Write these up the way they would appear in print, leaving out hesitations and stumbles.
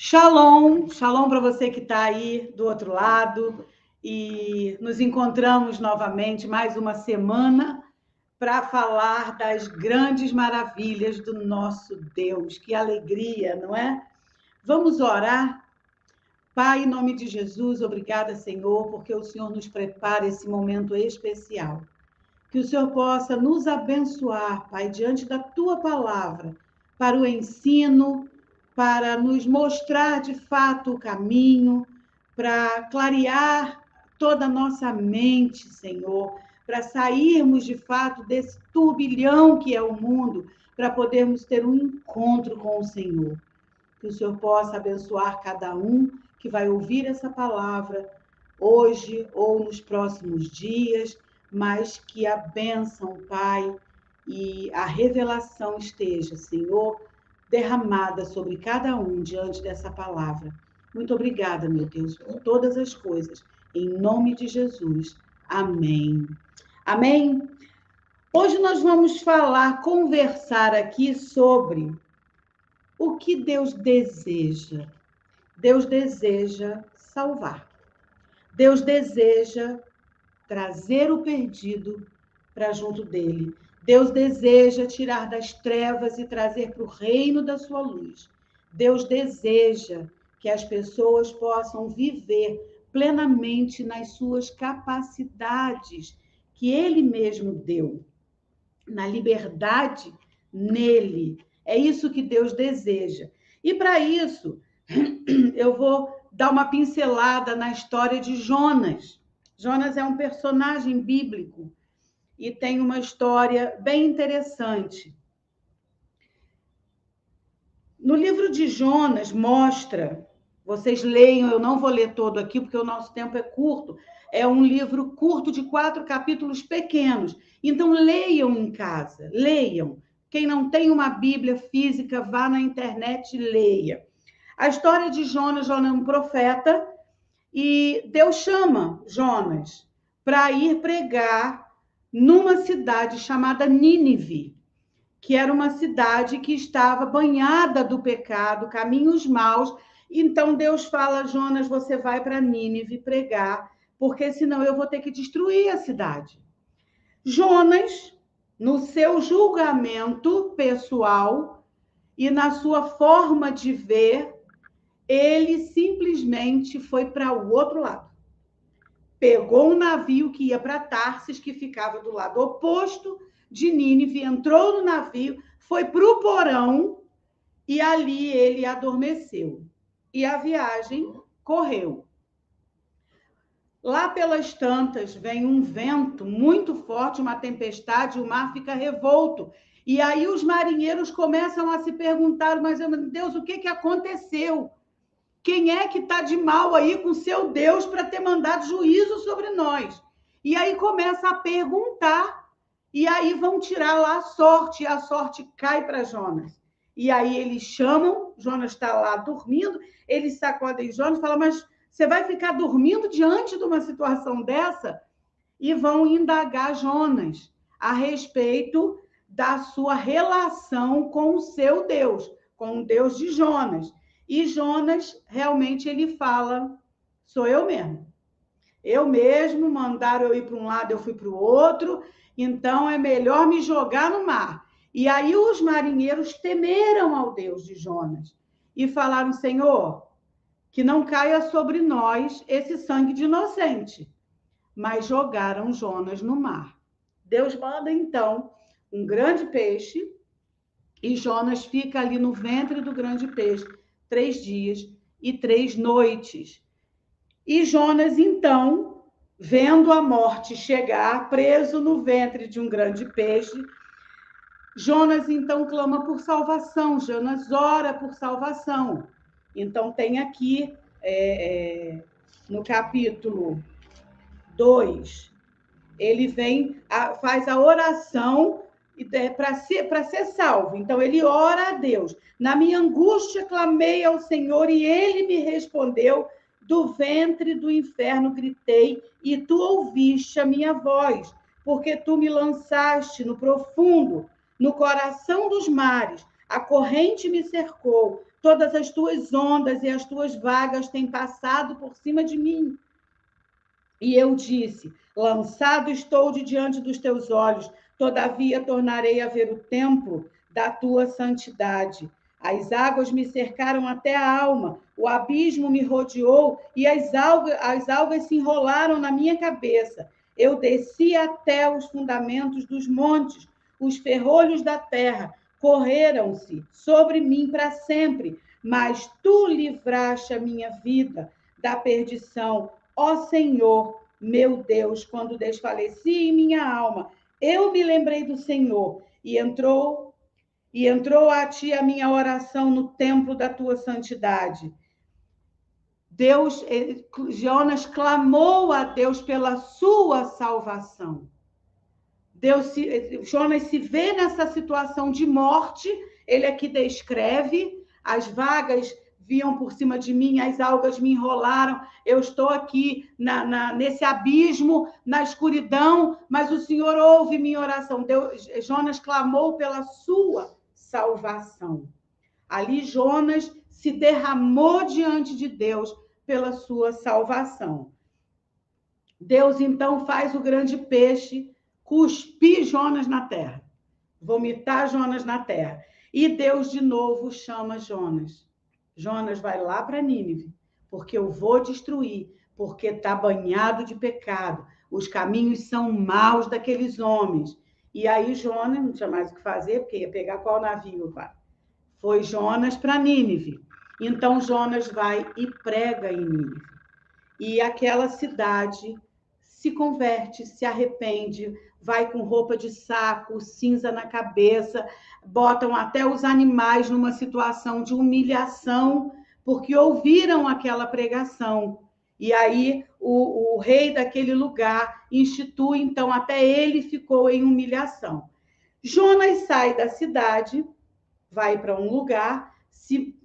Shalom, shalom para você que está aí do outro lado e nos encontramos novamente mais uma semana para falar das grandes maravilhas do nosso Deus. Que alegria, não é? Vamos orar? Pai, em nome de Jesus, obrigada, Senhor, porque o Senhor nos prepara esse momento especial. Que o Senhor possa nos abençoar, Pai, diante da Tua palavra, para o ensino, para nos mostrar de fato o caminho, para clarear toda a nossa mente, Senhor, para sairmos de fato desse turbilhão que é o mundo, para podermos ter um encontro com o Senhor. Que o Senhor possa abençoar cada um que vai ouvir essa palavra hoje ou nos próximos dias, mas que a bênção, Pai, e a revelação esteja, Senhor, derramada sobre cada um diante dessa palavra. Muito obrigada, meu Deus, por todas as coisas. Em nome de Jesus. Amém. Amém? Hoje nós vamos conversar aqui sobre o que Deus deseja. Deus deseja salvar. Deus deseja trazer o perdido para junto dele. Deus deseja tirar das trevas e trazer para o reino da sua luz. Deus deseja que as pessoas possam viver plenamente nas suas capacidades que ele mesmo deu, na liberdade nele. É isso que Deus deseja. E para isso, eu vou dar uma pincelada na história de Jonas. Jonas é um personagem bíblico e tem uma história bem interessante. No livro de Jonas mostra, vocês leiam, eu não vou ler todo aqui porque o nosso tempo é curto, é um livro curto de 4 capítulos pequenos. Então leiam em casa, leiam. Quem não tem uma Bíblia física, vá na internet e leia. A história de Jonas, Jonas é um profeta, e Deus chama Jonas para ir pregar numa cidade chamada Nínive, que era uma cidade que estava banhada do pecado, caminhos maus. Então Deus fala: Jonas, você vai para Nínive pregar, porque senão eu vou ter que destruir a cidade. Jonas, no seu julgamento pessoal e na sua forma de ver, ele simplesmente foi para o outro lado. Pegou um navio que ia para Tarsis, que ficava do lado oposto de Nínive, entrou no navio, foi para o porão e ali ele adormeceu. E a viagem correu. Lá pelas tantas vem um vento muito forte, uma tempestade, o mar fica revolto. E aí os marinheiros começam a se perguntar: mas meu Deus, o que aconteceu? Quem é que está de mal aí com seu Deus para ter mandado juízo sobre nós? E aí começa a perguntar, e aí vão tirar lá a sorte, e a sorte cai para Jonas. E aí eles chamam, Jonas está lá dormindo, eles sacodem Jonas e falam: mas você vai ficar dormindo diante de uma situação dessa? E vão indagar Jonas a respeito da sua relação com o seu Deus, com o Deus de Jonas. E Jonas, realmente, ele fala: sou eu mesmo. Eu mesmo, mandaram eu ir para um lado, eu fui para o outro, então é melhor me jogar no mar. E aí os marinheiros temeram ao Deus de Jonas e falaram: Senhor, que não caia sobre nós esse sangue de inocente. Mas jogaram Jonas no mar. Deus manda, então, um grande peixe e Jonas fica ali no ventre do grande peixe 3 dias e 3 noites. E Jonas, então, vendo a morte chegar, preso no ventre de um grande peixe, Jonas, então, clama por salvação. Jonas ora por salvação. Então, tem aqui, no capítulo 2, ele faz a oração para ser salvo. Então, ele ora a Deus. Na minha angústia, clamei ao Senhor e ele me respondeu. Do ventre do inferno gritei e tu ouviste a minha voz, porque tu me lançaste no profundo, no coração dos mares. A corrente me cercou, Todas as tuas ondas e as tuas vagas têm passado por cima de mim. E eu disse: lançado estou de diante dos teus olhos, todavia tornarei a ver o templo da tua santidade. As águas me cercaram até a alma, o abismo me rodeou e as algas se enrolaram na minha cabeça. Eu desci até os fundamentos dos montes, os ferrolhos da terra correram-se sobre mim para sempre, mas tu livraste a minha vida da perdição. Ó Senhor, meu Deus, quando desfaleci em minha alma, eu me lembrei do Senhor e entrou a ti a minha oração no templo da tua santidade. Jonas clamou a Deus pela sua salvação. Jonas se vê nessa situação de morte, ele aqui descreve, as vagas vinham por cima de mim, as algas me enrolaram, eu estou aqui nesse abismo, na escuridão, mas o Senhor ouve minha oração. Jonas clamou pela sua salvação. Ali Jonas se derramou diante de Deus pela sua salvação. Deus então faz o grande peixe cuspir Jonas na terra, vomitar Jonas na terra. E Deus de novo chama Jonas. Jonas, vai lá para Nínive, porque eu vou destruir, porque está banhado de pecado. Os caminhos são maus daqueles homens. E aí Jonas não tinha mais o que fazer, porque ia pegar qual navio? Foi Jonas para Nínive. Então Jonas vai e prega em Nínive. E aquela cidade se converte, se arrepende, vai com roupa de saco, cinza na cabeça, botam até os animais numa situação de humilhação, porque ouviram aquela pregação. E aí o rei daquele lugar institui, então até ele ficou em humilhação. Jonas sai da cidade, vai para um lugar, se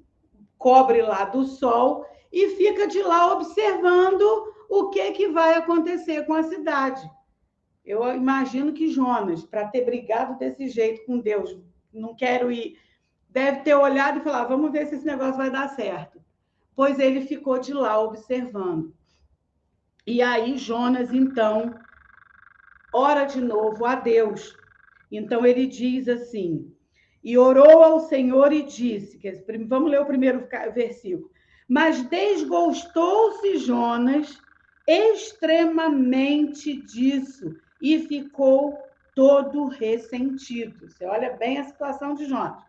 cobre lá do sol e fica de lá observando o que vai acontecer com a cidade. Eu imagino que Jonas, para ter brigado desse jeito com Deus, não quero ir, deve ter olhado e falado, vamos ver se esse negócio vai dar certo. Pois ele ficou de lá observando. E aí Jonas, então, ora de novo a Deus. Então ele diz assim, e orou ao Senhor e disse, vamos ler o primeiro versículo, mas desgostou-se Jonas extremamente disso e ficou todo ressentido. Você olha bem a situação de Jonas.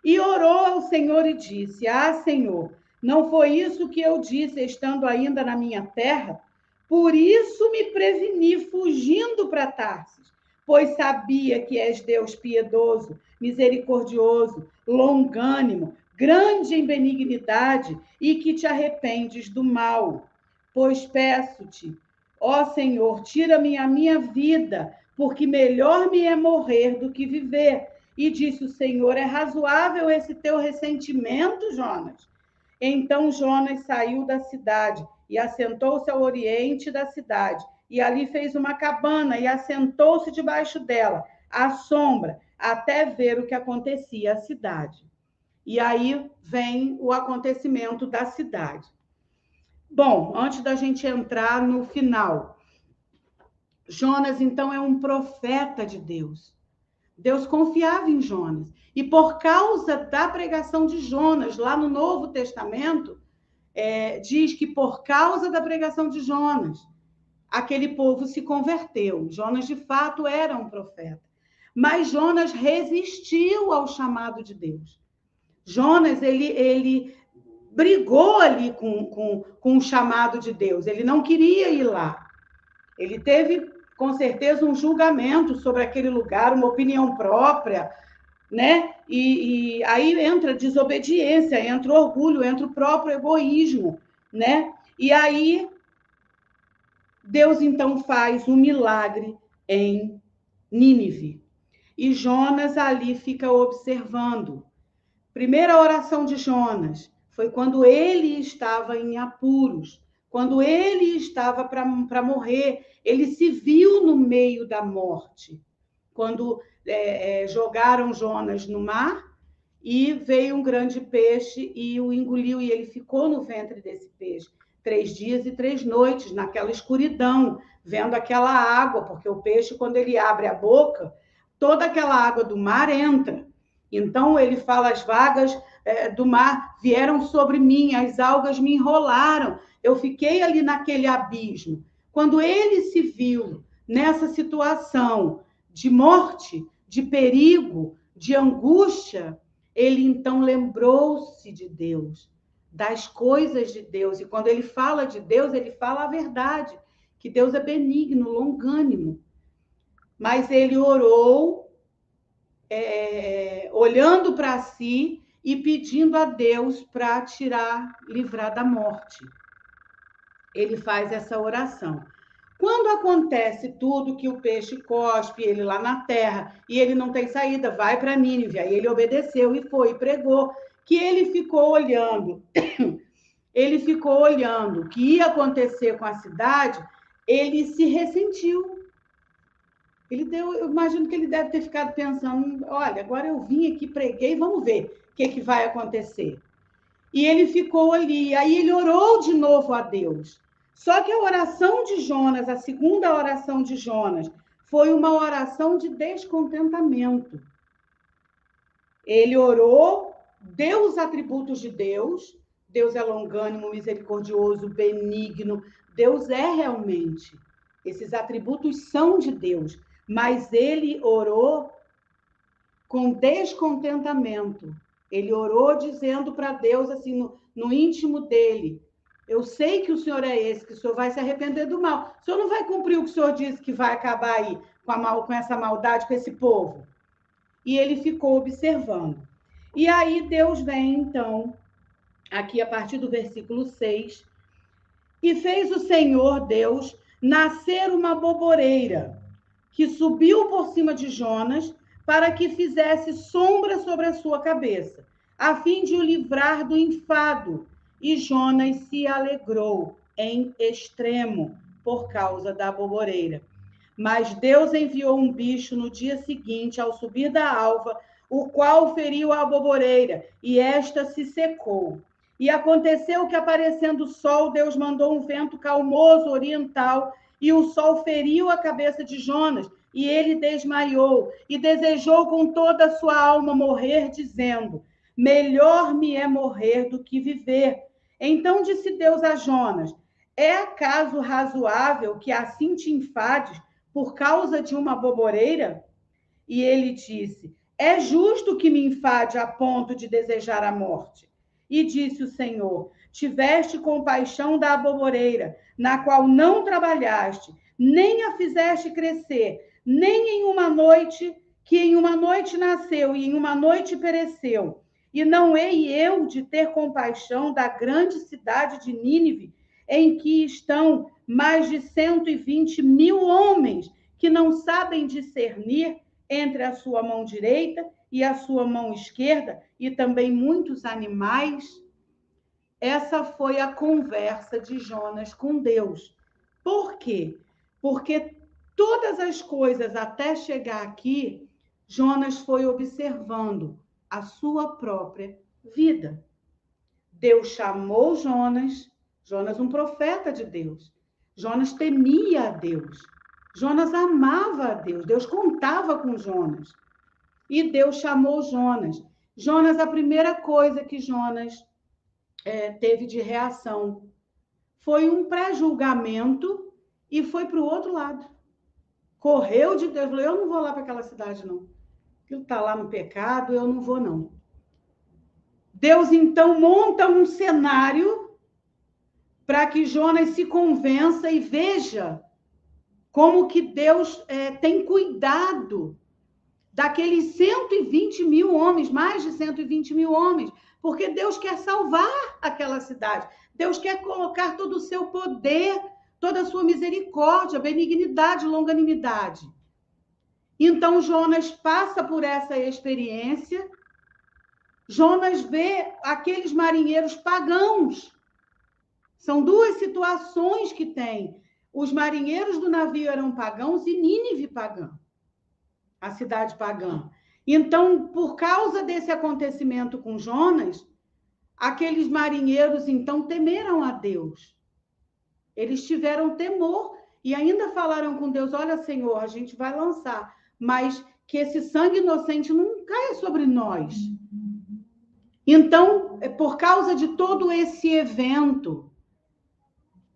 E orou ao Senhor e disse, Senhor, não foi isso que eu disse estando ainda na minha terra? Por isso me preveni fugindo para Tarsis, pois sabia que és Deus piedoso, misericordioso, longânimo, grande em benignidade e que te arrependes do mal. Pois peço-te, ó Senhor, tira-me a minha vida, porque melhor me é morrer do que viver. E disse o Senhor, é razoável esse teu ressentimento, Jonas? Então Jonas saiu da cidade e assentou-se ao oriente da cidade. E ali fez uma cabana e assentou-se debaixo dela, à sombra, até ver o que acontecia à cidade. E aí vem o acontecimento da cidade. Bom, antes da gente entrar no final, Jonas, então, é um profeta de Deus. Deus confiava em Jonas. E por causa da pregação de Jonas, lá no Novo Testamento, diz que por causa da pregação de Jonas, aquele povo se converteu. Jonas, de fato, era um profeta. Mas Jonas resistiu ao chamado de Deus. Jonas, ele brigou ali com o chamado de Deus. Ele não queria ir lá. Ele teve, com certeza, um julgamento sobre aquele lugar, uma opinião própria, né? E aí entra desobediência, entra orgulho, entra o próprio egoísmo, né? E aí Deus, então, faz um milagre em Nínive. E Jonas ali fica observando. Primeira oração de Jonas foi quando ele estava em apuros, quando ele estava para morrer, ele se viu no meio da morte. Quando jogaram Jonas no mar e veio um grande peixe e o engoliu, e ele ficou no ventre desse peixe 3 dias e 3 noites, naquela escuridão, vendo aquela água, porque o peixe, quando ele abre a boca, toda aquela água do mar entra. Então, ele fala, as vagas do mar vieram sobre mim, as algas me enrolaram, eu fiquei ali naquele abismo. Quando ele se viu nessa situação de morte, de perigo, de angústia, ele então lembrou-se de Deus, das coisas de Deus. E quando ele fala de Deus, ele fala a verdade, que Deus é benigno, longânimo. Mas ele orou, olhando para si e pedindo a Deus para livrar da morte. Ele faz essa oração. Quando acontece tudo, que o peixe cospe ele lá na terra e ele não tem saída, vai para Nínive, aí ele obedeceu e foi, e pregou, que ele ficou olhando o que ia acontecer com a cidade, ele se ressentiu. Eu imagino que ele deve ter ficado pensando, olha, agora eu vim aqui, preguei, vamos ver o que vai acontecer. E ele ficou ali, aí ele orou de novo a Deus. Só que a oração de Jonas, a segunda oração de Jonas, foi uma oração de descontentamento. Ele orou, deu os atributos de Deus. Deus é longânimo, misericordioso, benigno. Deus é realmente. Esses atributos são de Deus. Mas ele orou com descontentamento. Ele orou dizendo para Deus, assim, no íntimo dele, eu sei que o Senhor é esse, que o Senhor vai se arrepender do mal. O Senhor não vai cumprir o que o Senhor disse que vai acabar aí com essa maldade, com esse povo. E ele ficou observando. E aí Deus vem, então, aqui a partir do versículo 6, e fez o Senhor Deus nascer uma boboreira, que subiu por cima de Jonas, para que fizesse sombra sobre a sua cabeça, a fim de o livrar do enfado. E Jonas se alegrou em extremo por causa da boboreira. Mas Deus enviou um bicho no dia seguinte, ao subir da alva, o qual feriu a boboreira, e esta se secou. E aconteceu que, aparecendo o sol, Deus mandou um vento calmoso oriental, e o sol feriu a cabeça de Jonas, e ele desmaiou, e desejou com toda a sua alma morrer, dizendo, melhor me é morrer do que viver. Então disse Deus a Jonas, é acaso razoável que assim te enfades por causa de uma boboreira? E ele disse, é justo que me enfade a ponto de desejar a morte. E disse o Senhor, tiveste compaixão da boboreira, na qual não trabalhaste, nem a fizeste crescer, nem em uma noite, que em uma noite nasceu e em uma noite pereceu. E não hei eu de ter compaixão da grande cidade de Nínive, em que estão mais de 120.000 homens que não sabem discernir entre a sua mão direita e a sua mão esquerda, e também muitos animais. Essa foi a conversa de Jonas com Deus. Por quê? Porque todas as coisas até chegar aqui, Jonas foi observando a sua própria vida. Deus chamou Jonas, um profeta de Deus. Jonas temia a Deus. Jonas amava a Deus. Deus contava com Jonas. E Deus chamou Jonas. Jonas, a primeira coisa que Jonas teve de reação foi um pré-julgamento e foi para o outro lado. Correu de Deus, falou, eu não vou lá para aquela cidade, não. Ele está lá no pecado, eu não vou, não. Deus, então, monta um cenário para que Jonas se convença e veja como que Deus tem cuidado daqueles 120.000 homens, mais de 120.000 homens, porque Deus quer salvar aquela cidade. Deus quer colocar todo o seu poder, toda a sua misericórdia, benignidade, longanimidade. Então, Jonas passa por essa experiência. Jonas vê aqueles marinheiros pagãos. São duas situações que tem. Os marinheiros do navio eram pagãos e Nínive pagã, a cidade pagã. Então, por causa desse acontecimento com Jonas, aqueles marinheiros, então, temeram a Deus. Eles tiveram temor e ainda falaram com Deus, olha, Senhor, a gente vai lançar, mas que esse sangue inocente não caia sobre nós. Então, por causa de todo esse evento,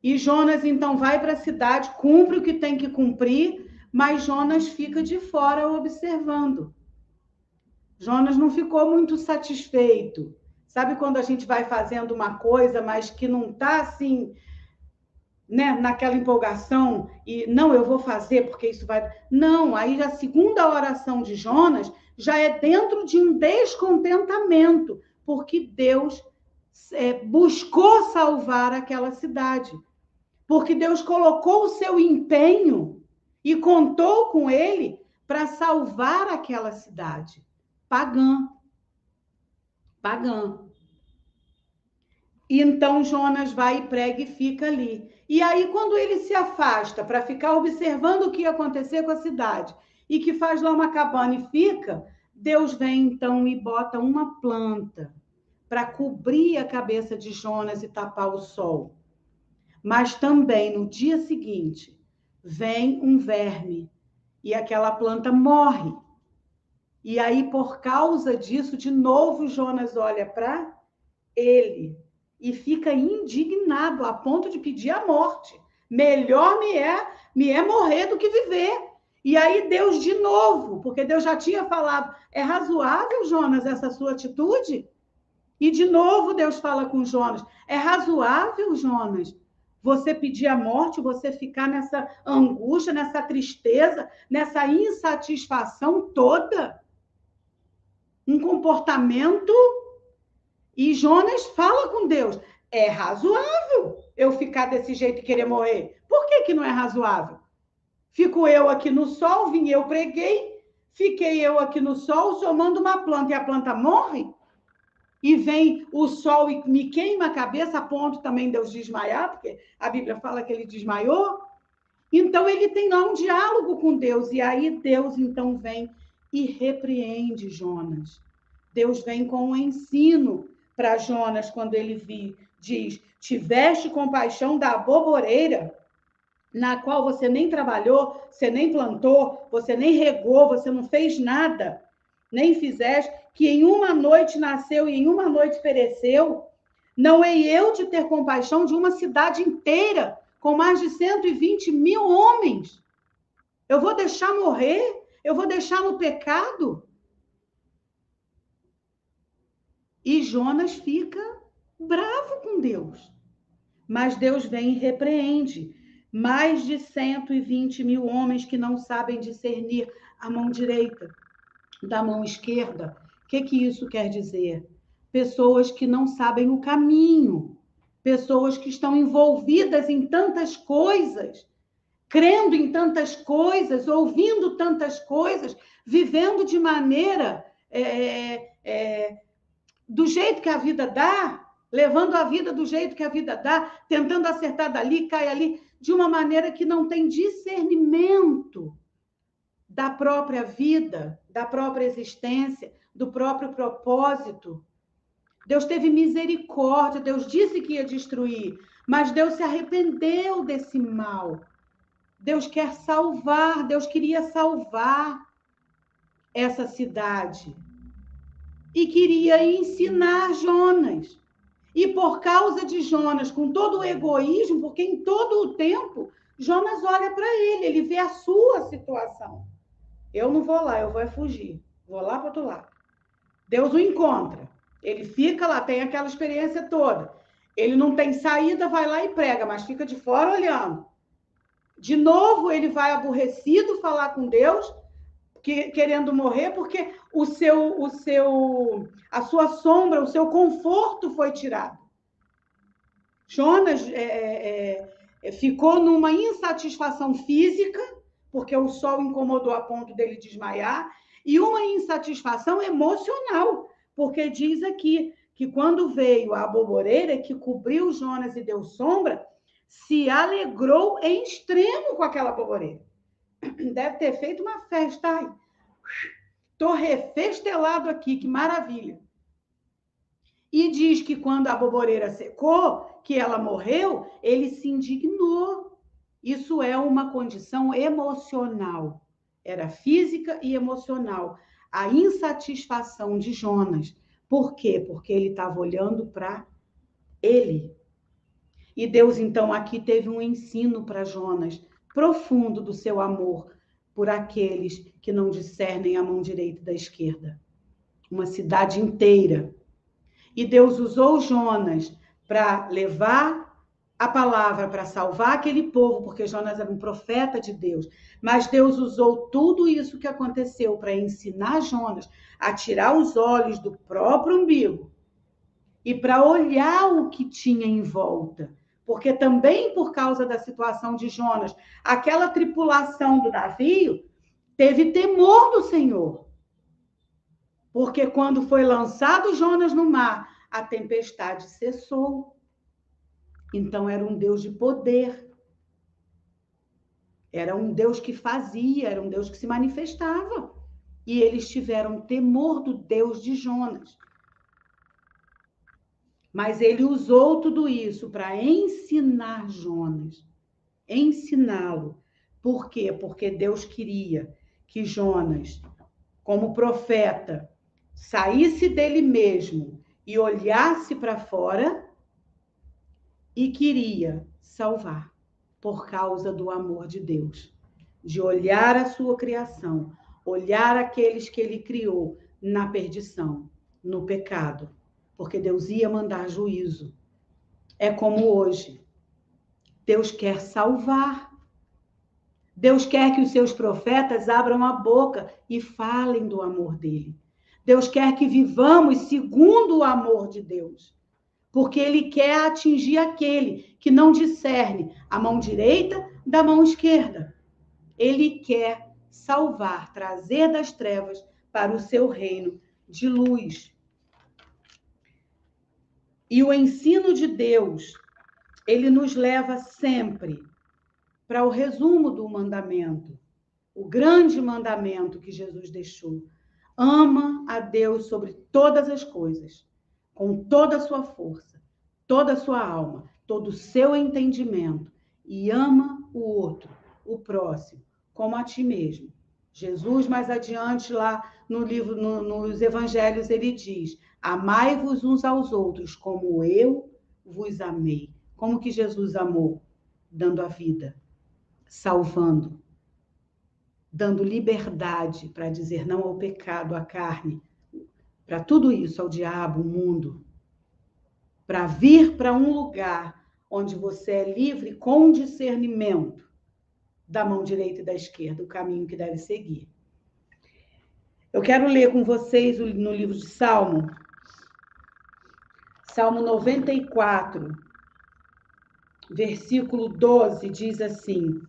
e Jonas, então, vai para a cidade, cumpre o que tem que cumprir, mas Jonas fica de fora observando. Jonas não ficou muito satisfeito. Sabe quando a gente vai fazendo uma coisa, mas que não está assim, né, naquela empolgação, e não, eu vou fazer porque isso vai... Não, aí a segunda oração de Jonas já é dentro de um descontentamento, porque Deus buscou salvar aquela cidade. Porque Deus colocou o seu empenho e contou com ele para salvar aquela cidade pagã. Pagã. E então Jonas vai e prega e fica ali. E aí, quando ele se afasta para ficar observando o que ia acontecer com a cidade e que faz lá uma cabana e fica, Deus vem então e bota uma planta para cobrir a cabeça de Jonas e tapar o sol. Mas também no dia seguinte vem um verme e aquela planta morre. E aí, por causa disso, de novo Jonas olha para ele e fica indignado a ponto de pedir a morte. Melhor me é morrer do que viver. E aí Deus de novo, porque Deus já tinha falado, é razoável, Jonas, essa sua atitude? E de novo Deus fala com Jonas, é razoável, Jonas, você pedir a morte, você ficar nessa angústia, nessa tristeza, nessa insatisfação toda? Um comportamento... E Jonas fala com Deus, é razoável eu ficar desse jeito e querer morrer? Por que não é razoável? Fico eu aqui no sol, vim eu preguei, fiquei eu aqui no sol, o senhor manda uma planta e a planta morre? E vem o sol e me queima a cabeça, a ponto também de eu desmaiar, porque a Bíblia fala que ele desmaiou. Então ele tem lá um diálogo com Deus, e aí Deus então vem e repreende Jonas. Deus vem com um ensino para Jonas, quando ele diz, tiveste compaixão da aboboreira, na qual você nem trabalhou, você nem plantou, você nem regou, você não fez nada, nem fizeste, que em uma noite nasceu e em uma noite pereceu. Não hei eu de ter compaixão de uma cidade inteira, com mais de 120 mil homens? Eu vou deixar morrer? Eu vou deixar no pecado? E Jonas fica bravo com Deus. Mas Deus vem e repreende. Mais de 120 mil homens que não sabem discernir a mão direita da mão esquerda. O que isso quer dizer? Pessoas que não sabem o caminho. Pessoas que estão envolvidas em tantas coisas, crendo em tantas coisas, ouvindo tantas coisas, vivendo de maneira... do jeito que a vida dá, levando a vida do jeito que a vida dá, tentando acertar dali, cai ali, de uma maneira que não tem discernimento da própria vida, da própria existência, do próprio propósito. Deus teve misericórdia, Deus disse que ia destruir, mas Deus se arrependeu desse mal. Deus quer salvar, Deus queria salvar essa cidade. E queria ensinar Jonas. E por causa de Jonas, com todo o egoísmo, porque em todo o tempo, Jonas olha para ele vê a sua situação. Eu não vou lá, eu vou fugir. Vou lá para o outro lado. Deus o encontra. Ele fica lá, tem aquela experiência toda. Ele não tem saída, vai lá e prega, mas fica de fora olhando. De novo, ele vai aborrecido falar com Deus, querendo morrer, porque a sua sombra, o seu conforto foi tirado. Jonas ficou numa insatisfação física, porque o sol incomodou a ponto dele desmaiar, e uma insatisfação emocional, porque diz aqui que quando veio a aboboreira que cobriu Jonas e deu sombra, se alegrou em extremo com aquela aboboreira. Deve ter feito uma festa. Ai, Estou refestelado aqui, que maravilha. E diz que quando a boboreira secou, que ela morreu, ele se indignou. Isso é uma condição emocional. Era física e emocional. A insatisfação de Jonas. Por quê? Porque ele estava olhando para ele. E Deus, então, aqui teve um ensino para Jonas profundo do seu amor por aqueles que não discernem a mão direita da esquerda. Uma cidade inteira. E Deus usou Jonas para levar a palavra, para salvar aquele povo, porque Jonas era um profeta de Deus. Mas Deus usou tudo isso que aconteceu para ensinar Jonas a tirar os olhos do próprio umbigo e para olhar o que tinha em volta. Porque também por causa da situação de Jonas, aquela tripulação do navio teve temor do Senhor. Porque quando foi lançado Jonas no mar, a tempestade cessou. Então era um Deus de poder. Era um Deus que fazia, era um Deus que se manifestava. E eles tiveram temor do Deus de Jonas. Mas ele usou tudo isso para ensinar Jonas, ensiná-lo. Por quê? Porque Deus queria que Jonas, como profeta, saísse dele mesmo e olhasse para fora e queria salvar por causa do amor de Deus, de olhar a sua criação, olhar aqueles que ele criou na perdição, no pecado, porque Deus ia mandar juízo. É como hoje. Deus quer salvar. Deus quer que os seus profetas abram a boca e falem do amor dele. Deus quer que vivamos segundo o amor de Deus, porque ele quer atingir aquele que não discerne a mão direita da mão esquerda. Ele quer salvar, trazer das trevas para o seu reino de luz. E o ensino de Deus, ele nos leva sempre para o resumo do mandamento, o grande mandamento que Jesus deixou. Ama a Deus sobre todas as coisas, com toda a sua força, toda a sua alma, todo o seu entendimento, e ama o outro, o próximo, como a ti mesmo. Jesus, mais adiante, lá no livro, nos evangelhos, ele diz: amai-vos uns aos outros, como eu vos amei. Como que Jesus amou? Dando a vida, salvando, dando liberdade para dizer não ao pecado, à carne, para tudo isso, ao diabo, ao mundo, para vir para um lugar onde você é livre com discernimento da mão direita e da esquerda, o caminho que deve seguir. Eu quero ler com vocês no livro de Salmo 94, versículo 12, diz assim: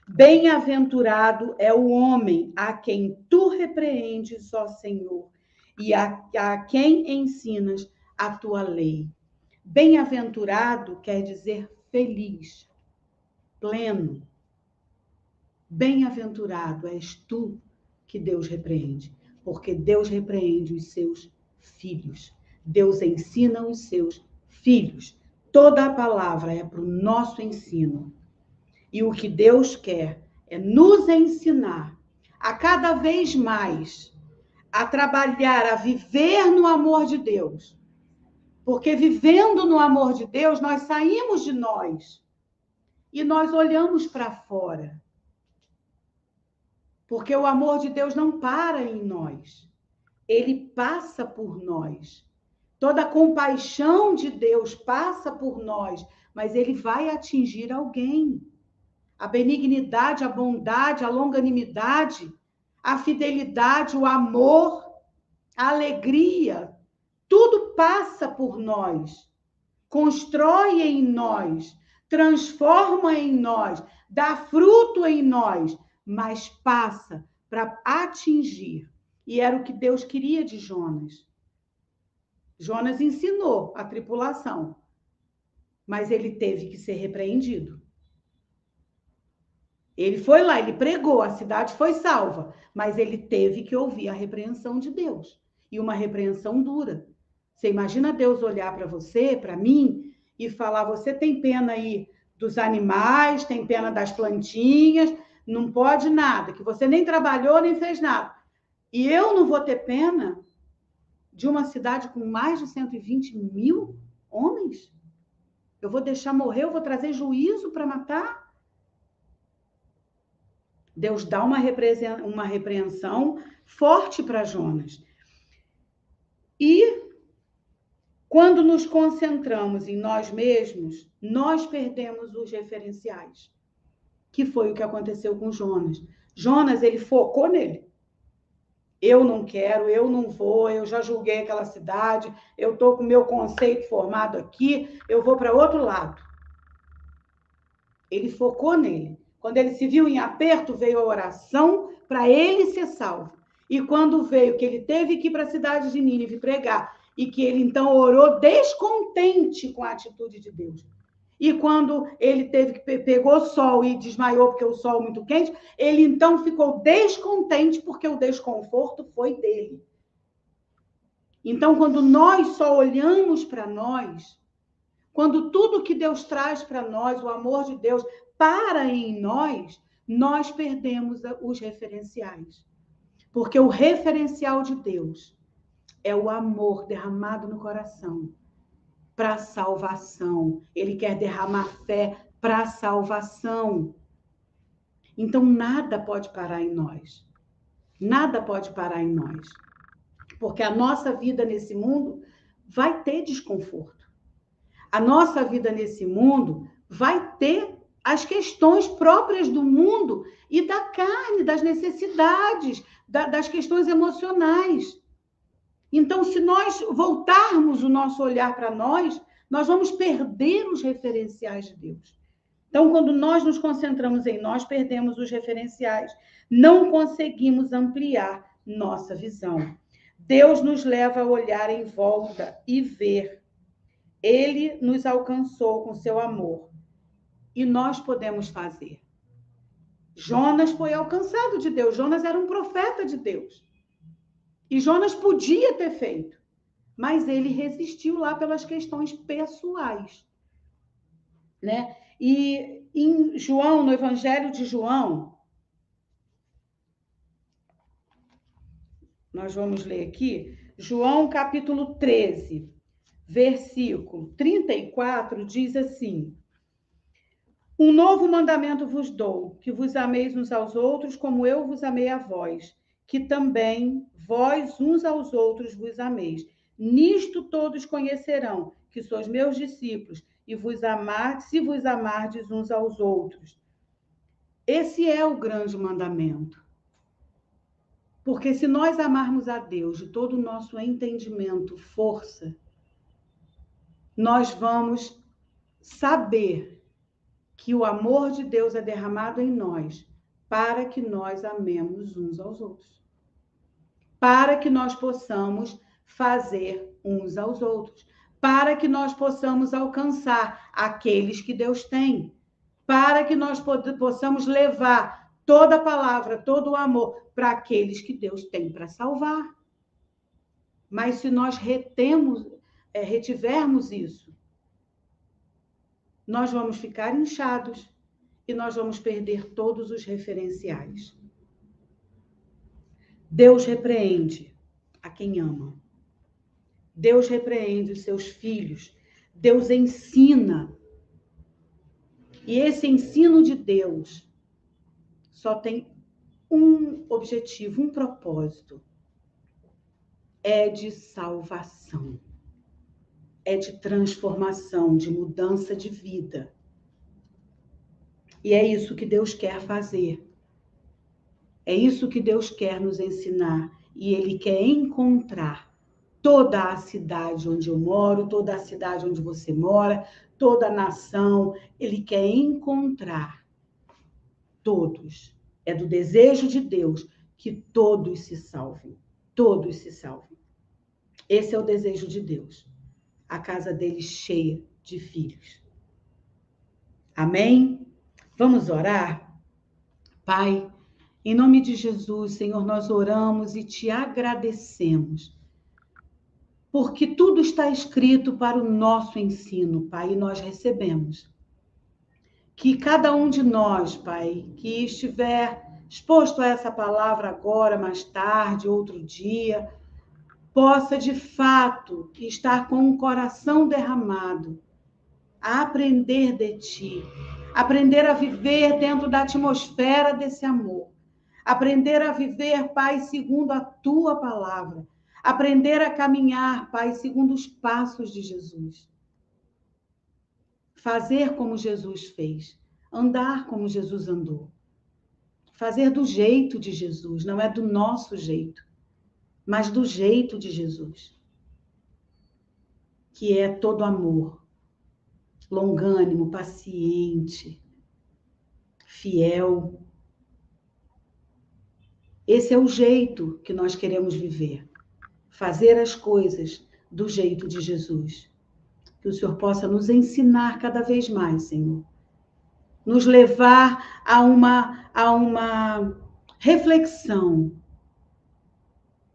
bem-aventurado é o homem a quem tu repreendes, ó Senhor, e a quem ensinas a tua lei. Bem-aventurado quer dizer feliz, pleno. Bem-aventurado és tu que Deus repreende, porque Deus repreende os seus filhos. Deus ensina os seus filhos. Toda a palavra é para o nosso ensino. E o que Deus quer é nos ensinar a cada vez mais a trabalhar, a viver no amor de Deus. Porque vivendo no amor de Deus, nós saímos de nós e nós olhamos para fora. Porque o amor de Deus não para em nós. Ele passa por nós. Toda a compaixão de Deus passa por nós, mas ele vai atingir alguém. A benignidade, a bondade, a longanimidade, a fidelidade, o amor, a alegria, tudo passa por nós, constrói em nós, transforma em nós, dá fruto em nós, mas passa para atingir. E era o que Deus queria de Jonas. Jonas ensinou a tripulação, mas ele teve que ser repreendido. Ele foi lá, ele pregou, a cidade foi salva, mas ele teve que ouvir a repreensão de Deus. E uma repreensão dura. Você imagina Deus olhar para você, para mim, e falar: você tem pena aí dos animais, tem pena das plantinhas, não pode nada, que você nem trabalhou, nem fez nada. E eu não vou ter pena de uma cidade com mais de 120 mil homens? Eu vou deixar morrer, eu vou trazer juízo para matar? Deus dá uma repreensão forte para Jonas. E quando nos concentramos em nós mesmos, nós perdemos os referenciais, que foi o que aconteceu com Jonas. Jonas, ele focou nele. Eu não quero, eu não vou, eu já julguei aquela cidade, eu estou com o meu conceito formado aqui, eu vou para outro lado. Ele focou nele. Quando ele se viu em aperto, veio a oração para ele ser salvo. E quando veio que ele teve que ir para a cidade de Nínive pregar, e que ele então orou descontente com a atitude de Deus. E quando ele pegou sol e desmaiou porque o sol é muito quente, ele então ficou descontente porque o desconforto foi dele. Então, quando nós só olhamos para nós, quando tudo que Deus traz para nós, o amor de Deus, para em nós, nós perdemos os referenciais. Porque o referencial de Deus é o amor derramado no coração para a salvação. Ele quer derramar fé para a salvação. Então, nada pode parar em nós. Nada pode parar em nós. Porque a nossa vida nesse mundo vai ter desconforto. A nossa vida nesse mundo vai ter as questões próprias do mundo e da carne, das necessidades, das questões emocionais. Então, se nós voltarmos o nosso olhar para nós, nós vamos perder os referenciais de Deus. Então, quando nós nos concentramos em nós, perdemos os referenciais. Não conseguimos ampliar nossa visão. Deus nos leva a olhar em volta e ver. Ele nos alcançou com seu amor. E nós podemos fazer. Jonas foi alcançado de Deus. Jonas era um profeta de Deus. E Jonas podia ter feito. Mas ele resistiu lá pelas questões pessoais. Né? E em João, no Evangelho de João, nós vamos ler aqui, João capítulo 13, versículo 34, diz assim: um novo mandamento vos dou, que vos ameis uns aos outros como eu vos amei a vós, que também vós uns aos outros vos ameis. Nisto todos conhecerão que sois meus discípulos, e vos amardes, se vos amardes uns aos outros. Esse é o grande mandamento. Porque se nós amarmos a Deus de todo o nosso entendimento, força, nós vamos saber que o amor de Deus é derramado em nós para que nós amemos uns aos outros. Para que nós possamos fazer uns aos outros. Para que nós possamos alcançar aqueles que Deus tem. Para que nós possamos levar toda a palavra, todo o amor para aqueles que Deus tem para salvar. Mas se nós retivermos isso, nós vamos ficar inchados e nós vamos perder todos os referenciais. Deus repreende a quem ama. Deus repreende os seus filhos. Deus ensina. E esse ensino de Deus só tem um objetivo, um propósito. É de salvação. É de transformação, de mudança de vida. E é isso que Deus quer fazer. É isso que Deus quer nos ensinar. E Ele quer encontrar toda a cidade onde eu moro, toda a cidade onde você mora, toda a nação. Ele quer encontrar todos. É do desejo de Deus que todos se salvem. Todos se salvem. Esse é o desejo de Deus. A casa dele cheia de filhos. Amém? Vamos orar? Pai, em nome de Jesus, Senhor, nós oramos e te agradecemos, porque tudo está escrito para o nosso ensino, Pai, e nós recebemos. Que cada um de nós, Pai, que estiver exposto a essa palavra agora, mais tarde, outro dia, possa de fato estar com um coração derramado, a aprender de Ti, aprender a viver dentro da atmosfera desse amor, aprender a viver, Pai, segundo a Tua palavra, aprender a caminhar, Pai, segundo os passos de Jesus, fazer como Jesus fez, andar como Jesus andou, fazer do jeito de Jesus, não é do nosso jeito, mas do jeito de Jesus, que é todo amor, longânimo, paciente, fiel. Esse é o jeito que nós queremos viver, fazer as coisas do jeito de Jesus. Que o Senhor possa nos ensinar cada vez mais, Senhor, nos levar a uma reflexão,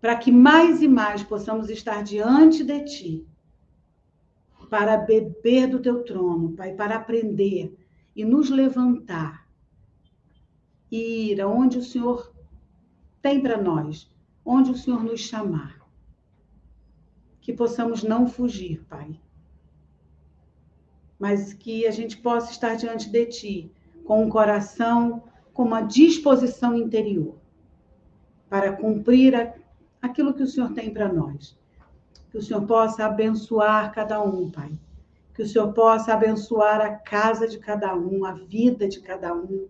para que mais e mais possamos estar diante de Ti, para beber do Teu trono, Pai, para aprender e nos levantar e ir aonde o Senhor tem para nós, onde o Senhor nos chamar. Que possamos não fugir, Pai, mas que a gente possa estar diante de Ti com um coração, com uma disposição interior para cumprir aquilo que o Senhor tem para nós. Que o Senhor possa abençoar cada um, Pai. Que o Senhor possa abençoar a casa de cada um, a vida de cada um,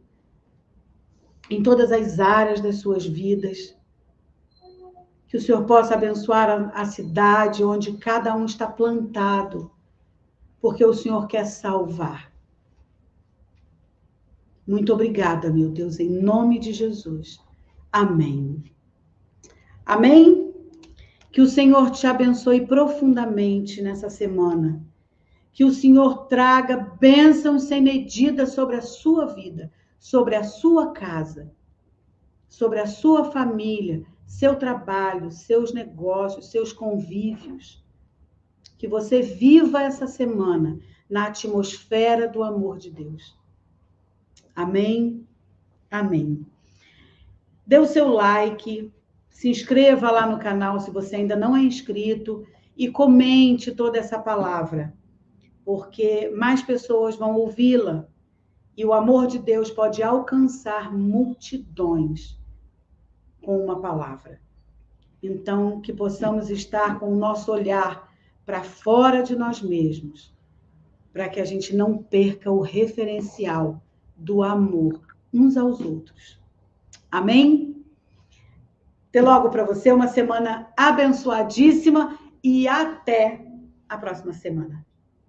em todas as áreas das suas vidas. Que o Senhor possa abençoar a cidade onde cada um está plantado, porque o Senhor quer salvar. Muito obrigada, meu Deus, em nome de Jesus. Amém. Amém? Que o Senhor te abençoe profundamente nessa semana. Que o Senhor traga bênçãos sem medida sobre a sua vida, sobre a sua casa, sobre a sua família, seu trabalho, seus negócios, seus convívios. Que você viva essa semana na atmosfera do amor de Deus. Amém? Amém. Dê o seu like, se inscreva lá no canal se você ainda não é inscrito e comente toda essa palavra, porque mais pessoas vão ouvi-la e o amor de Deus pode alcançar multidões com uma palavra. Então, que possamos estar com o nosso olhar para fora de nós mesmos, para que a gente não perca o referencial do amor uns aos outros. Amém? Até logo para você, uma semana abençoadíssima e até a próxima semana.